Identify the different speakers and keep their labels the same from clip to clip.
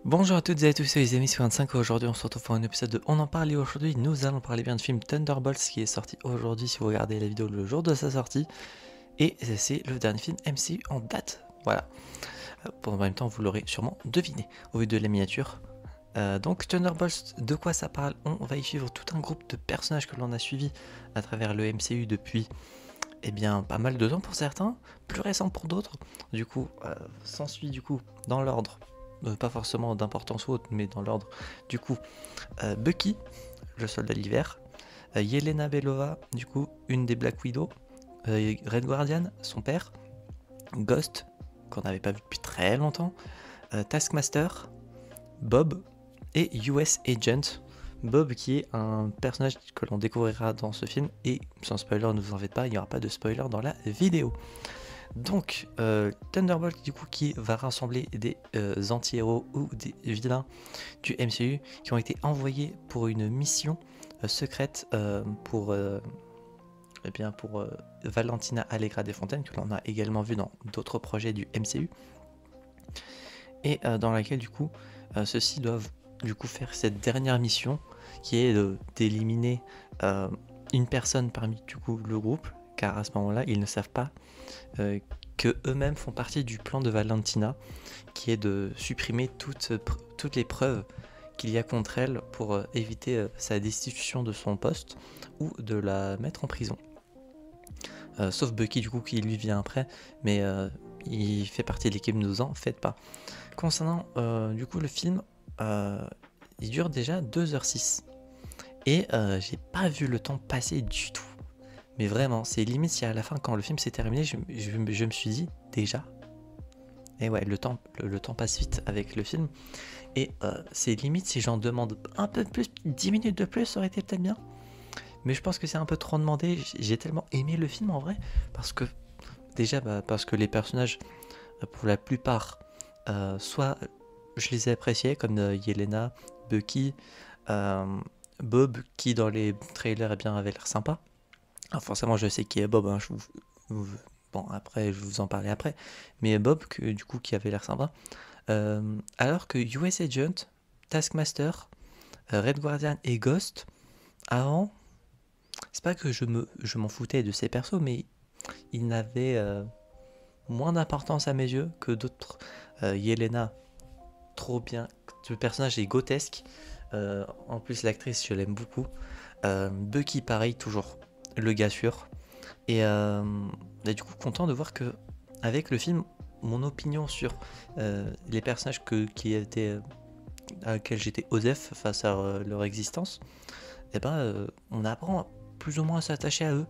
Speaker 1: Bonjour à toutes et à tous, c'est les amis, c'est 25. Aujourd'hui on se retrouve pour un épisode de On en parle et aujourd'hui nous allons parler bien de film Thunderbolts qui est sorti aujourd'hui si vous regardez la vidéo le jour de sa sortie. Et c'est le dernier film MCU en date, voilà. En même temps vous l'aurez sûrement deviné au vu de la miniature. Donc Thunderbolts, de quoi ça parle? On va y suivre tout un groupe de personnages que l'on a suivis à travers le MCU depuis pas mal de temps pour certains, plus récent pour d'autres. Du coup, s'ensuit du coup dans l'ordre, pas forcément d'importance ou autre, mais dans l'ordre du coup Bucky, le soldat d'hiver, Yelena Belova, du coup une des Black Widow, Red Guardian, son père, Ghost, qu'on n'avait pas vu depuis très longtemps, Taskmaster, Bob et US Agent. Bob qui est un personnage que l'on découvrira dans ce film et sans spoiler, ne vous en faites pas, il n'y aura pas de spoiler dans la vidéo. Donc Thunderbolt du coup qui va rassembler des anti-héros ou des vilains du MCU qui ont été envoyés pour une mission secrète pour Valentina Allegra Desfontaines que l'on a également vu dans d'autres projets du MCU et dans laquelle du coup ceux-ci doivent du coup faire cette dernière mission qui est d'éliminer une personne parmi du coup le groupe, car à ce moment-là ils ne savent pas que eux-mêmes font partie du plan de Valentina qui est de supprimer toutes les preuves qu'il y a contre elle pour éviter sa destitution de son poste ou de la mettre en prison. Sauf Bucky du coup qui lui vient après, mais il fait partie de l'équipe, ne vous en faites pas. Concernant du coup le film, il dure déjà 2h06 et j'ai pas vu le temps passer du tout. Mais vraiment, c'est limite si à la fin quand le film s'est terminé, je me suis dit déjà. Et ouais, le temps passe vite avec le film. Et c'est limite si j'en demande un peu plus, 10 minutes de plus, ça aurait été peut-être bien. Mais je pense que c'est un peu trop demandé. J'ai tellement aimé le film en vrai. Parce que, déjà, parce que les personnages, pour la plupart, soit je les ai appréciés, comme Yelena, Bucky, Bob, qui dans les trailers avait l'air sympa. Alors forcément, je sais qui est Bob, hein, bon, après, je vais vous en parler après. Mais Bob, du coup, qui avait l'air sympa. Alors que US Agent, Taskmaster, Red Guardian et Ghost, avant, c'est pas que je m'en foutais de ces persos, mais ils n'avaient moins d'importance à mes yeux que d'autres. Yelena, trop bien. Le personnage est grotesque. En plus, l'actrice, je l'aime beaucoup. Bucky, pareil, toujours le gars sûr. Et du coup, content de voir que, avec le film, mon opinion sur les personnages à laquelle j'étais osef face à leur existence, on apprend plus ou moins à s'attacher à eux.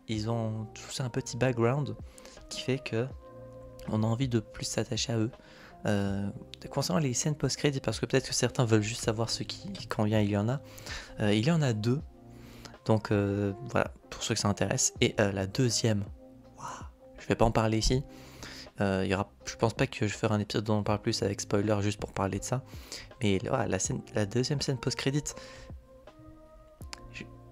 Speaker 1: Ils ont tous un petit background qui fait que on a envie de plus s'attacher à eux. Concernant les scènes post-crédit, parce que peut-être que certains veulent juste savoir ce qui, combien il y en a. Il y en a deux. Donc voilà, pour ceux que ça intéresse. Et la deuxième, wow, je vais pas en parler ici. Je pense pas que je ferai un épisode dont on parle plus avec spoiler juste pour parler de ça. Mais voilà, la deuxième scène post-crédit,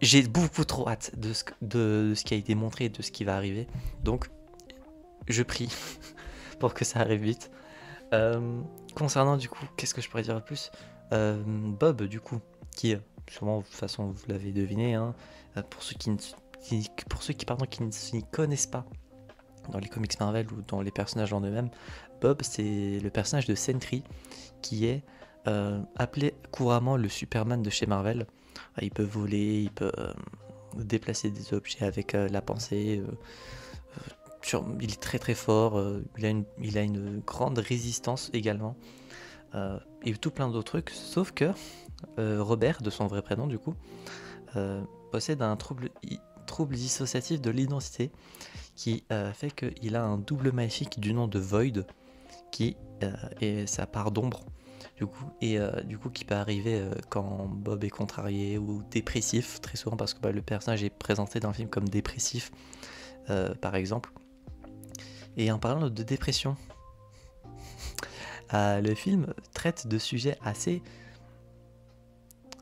Speaker 1: j'ai beaucoup trop hâte de ce qui a été montré et de ce qui va arriver. Donc, je prie pour que ça arrive vite. Concernant du coup, qu'est-ce que je pourrais dire de plus? Bob, du coup, qui, sûrement, de toute façon, vous l'avez deviné, hein, pour ceux qui ne s'y connaissent pas dans les comics Marvel ou dans les personnages en eux-mêmes, Bob, c'est le personnage de Sentry qui est appelé couramment le Superman de chez Marvel. Il peut voler, il peut déplacer des objets avec la pensée. Il est très très fort, il a une grande résistance également. Et tout plein d'autres trucs, sauf que Robert, de son vrai prénom du coup, possède un trouble dissociatif de l'identité qui fait qu'il a un double maléfique du nom de Void qui est sa part d'ombre du coup, et du coup qui peut arriver quand Bob est contrarié ou dépressif, très souvent parce que le personnage est présenté dans le film comme dépressif par exemple. Et en parlant de dépression, le film traite de sujets assez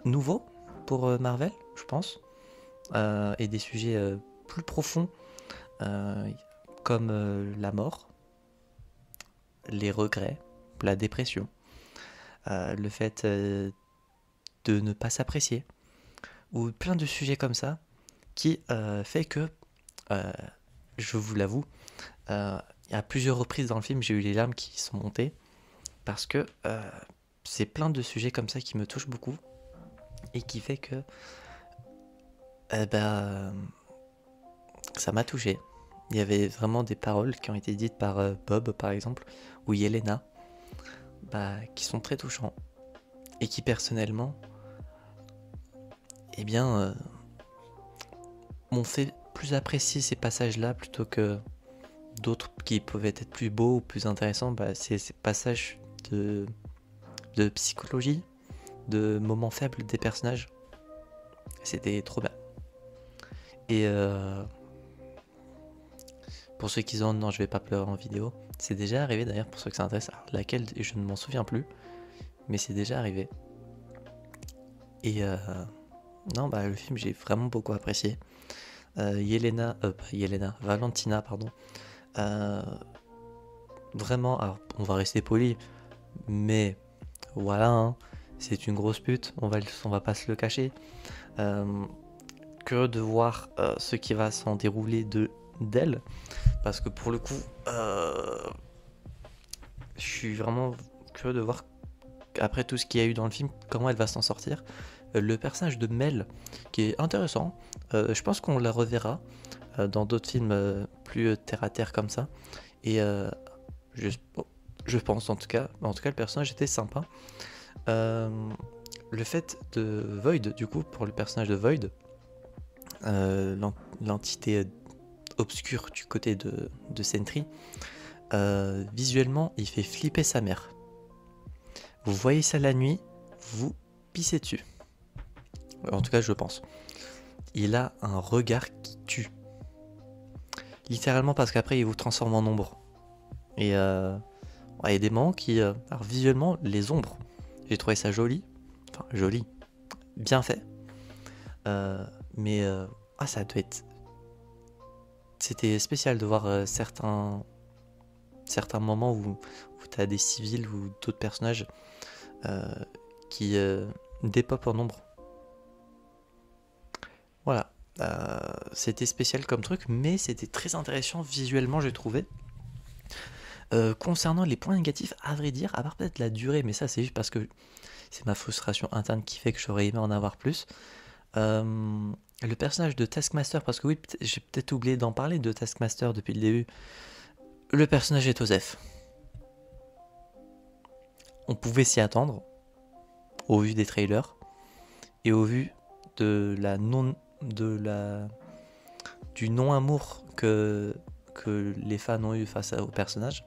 Speaker 1: nouveaux pour Marvel, je pense, et des sujets plus profonds comme la mort, les regrets, la dépression. le fait de ne pas s'apprécier, ou plein de sujets comme ça qui fait que, euh, je vous l'avoue, à plusieurs reprises dans le film, j'ai eu les larmes qui sont montées parce que c'est plein de sujets comme ça qui me touchent beaucoup et qui fait que bah, ça m'a touché. Il y avait vraiment des paroles qui ont été dites par Bob par exemple ou Yelena, bah, qui sont très touchants et qui personnellement, eh bien, m'ont fait plus apprécier ces passages-là plutôt que d'autres qui pouvaient être plus beaux ou plus intéressants. Bah, c'est ces passages de psychologie, de moments faibles des personnages. C'était trop bien. Et pour ceux qui ont, non, je vais pas pleurer en vidéo. C'est déjà arrivé d'ailleurs pour ceux que ça intéresse. Alors, laquelle, je ne m'en souviens plus, mais c'est déjà arrivé. Et non, bah le film j'ai vraiment beaucoup apprécié. Pas Yelena, Valentina, pardon. Euh, Vraiment, alors on va rester poli, mais voilà, hein, c'est une grosse pute, on va pas se le cacher. Euh, Curieux de voir ce qui va s'en dérouler d'elle, parce que pour le coup, je suis vraiment curieux de voir, après tout ce qu'il y a eu dans le film, comment elle va s'en sortir. Le personnage de Mel, qui est intéressant, je pense qu'on la reverra dans d'autres films plus terre à terre comme ça. Et je, je pense en tout cas le personnage était sympa. Euh, le fait de Void, du coup, pour le personnage de Void, l'entité obscure du côté de Sentry, visuellement, il fait flipper sa mère. Vous voyez ça la nuit, vous pissez dessus. En tout cas, je pense. Il a un regard qui tue. Littéralement parce qu'après, il vous transforme en ombre. Et il y a des moments qui... alors visuellement, les ombres, j'ai trouvé ça joli. Enfin, joli. Bien fait. Mais ça doit être... C'était spécial de voir certains moments où tu as des civils ou d'autres personnages qui dépopent en ombre. Voilà. C'était spécial comme truc, mais c'était très intéressant visuellement, j'ai trouvé. Concernant les points négatifs, à vrai dire, à part peut-être la durée, mais ça c'est juste parce que c'est ma frustration interne qui fait que j'aurais aimé en avoir plus. Le personnage de Taskmaster, parce que oui, j'ai peut-être oublié d'en parler de Taskmaster depuis le début. Le personnage est Osef. On pouvait s'y attendre, au vu des trailers, et au vu de du non-amour que les fans ont eu face au personnage.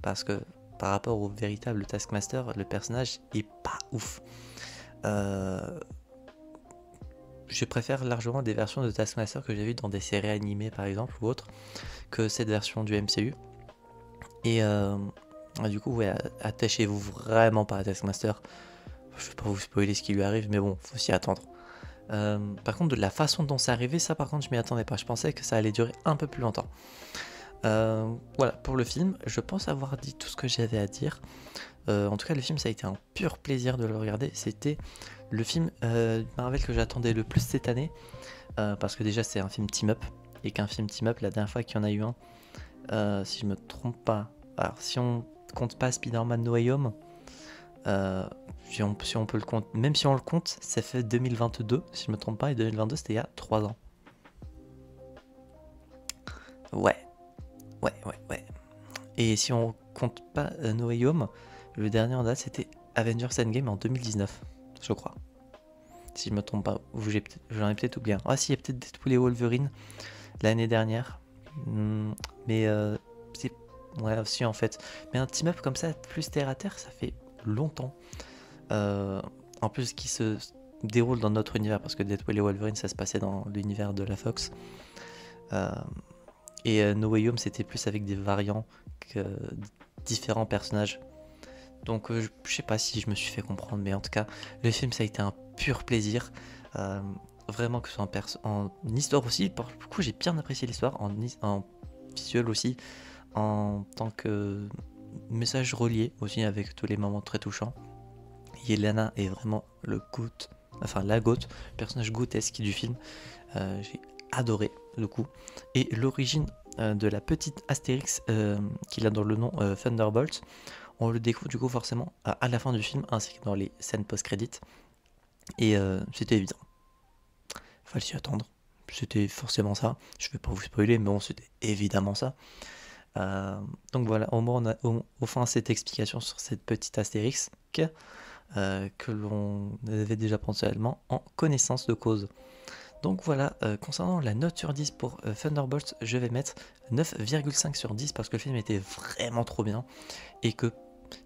Speaker 1: Parce que par rapport au véritable Taskmaster, le personnage est pas ouf. Je préfère largement des versions de Taskmaster que j'ai vues dans des séries animées par exemple ou autres que cette version du MCU. Et du coup, ouais, attachez-vous vraiment pas à Taskmaster. Je vais pas vous spoiler ce qui lui arrive, mais bon, faut s'y attendre. Par contre, de la façon dont c'est arrivé, ça par contre, je m'y attendais pas. Je pensais que ça allait durer un peu plus longtemps. Voilà, pour le film, je pense avoir dit tout ce que j'avais à dire. En tout cas, le film, ça a été un pur plaisir de le regarder. C'était le film Marvel que j'attendais le plus cette année. Parce que déjà, c'est un film team-up. Et qu'un film team-up, la dernière fois qu'il y en a eu un, si je me trompe pas. Alors, si on compte pas Spider-Man No Way Home, si on peut le compter, même si on le compte, ça fait 2022, si je me trompe pas, et 2022, c'était il y a 3 ans. Ouais. Et si on compte pas No Way Home, le dernier en date c'était Avengers Endgame en 2019, je crois. Si je me trompe pas, ou j'en ai peut-être oublié un. Ah si, il y a peut-être Deadpool et Wolverine l'année dernière. Mais c'est... Ouais, aussi en fait. Mais un team-up comme ça, plus terre à terre, ça fait longtemps. En plus qui se déroule dans notre univers, parce que Deadpool et Wolverine, ça se passait dans l'univers de la Fox. Et No Way Home, c'était plus avec des variants que différents personnages. Donc je sais pas si je me suis fait comprendre, mais en tout cas, le film, ça a été un pur plaisir. Vraiment que ce soit en histoire aussi. Pour le coup, j'ai bien apprécié l'histoire, en visuel aussi, en tant que message relié aussi, avec tous les moments très touchants. Yelena est vraiment le GOAT, enfin la GOAT, le personnage GOATesque du film. J'ai adoré le coup. Et l'origine de la petite Astérix qu'il a dans le nom Thunderbolt, on le découvre du coup forcément à la fin du film ainsi que dans les scènes post-crédits. Et c'était évident. Fallait s'y attendre. C'était forcément ça. Je vais pas vous spoiler, mais bon, c'était évidemment ça. Donc voilà, au moins on a au fin cette explication sur cette petite Astérix que l'on avait déjà potentiellement en connaissance de cause. Donc voilà, concernant la note sur 10 pour Thunderbolt, je vais mettre 9,5 sur 10 parce que le film était vraiment trop bien et que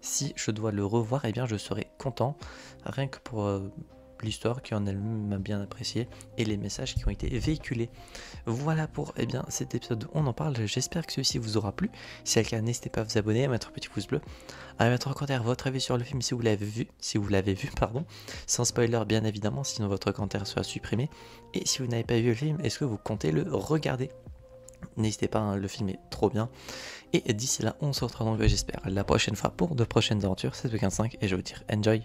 Speaker 1: si je dois le revoir, eh bien je serai content, rien que pour l'histoire qui en elle-même m'a bien apprécié et les messages qui ont été véhiculés. Voilà pour cet épisode, on en parle. J'espère que celui-ci vous aura plu. Si c'est le cas, n'hésitez pas à vous abonner, à mettre un petit pouce bleu, à mettre en commentaire votre avis sur le film si vous l'avez vu, pardon, sans spoiler bien évidemment, sinon votre commentaire sera supprimé. Et si vous n'avez pas vu le film, est-ce que vous comptez le regarder? N'hésitez pas, hein, le film est trop bien. Et d'ici là, on se retrouve donc, j'espère, la prochaine fois pour de prochaines aventures. C'est The 15 et je vous dis enjoy.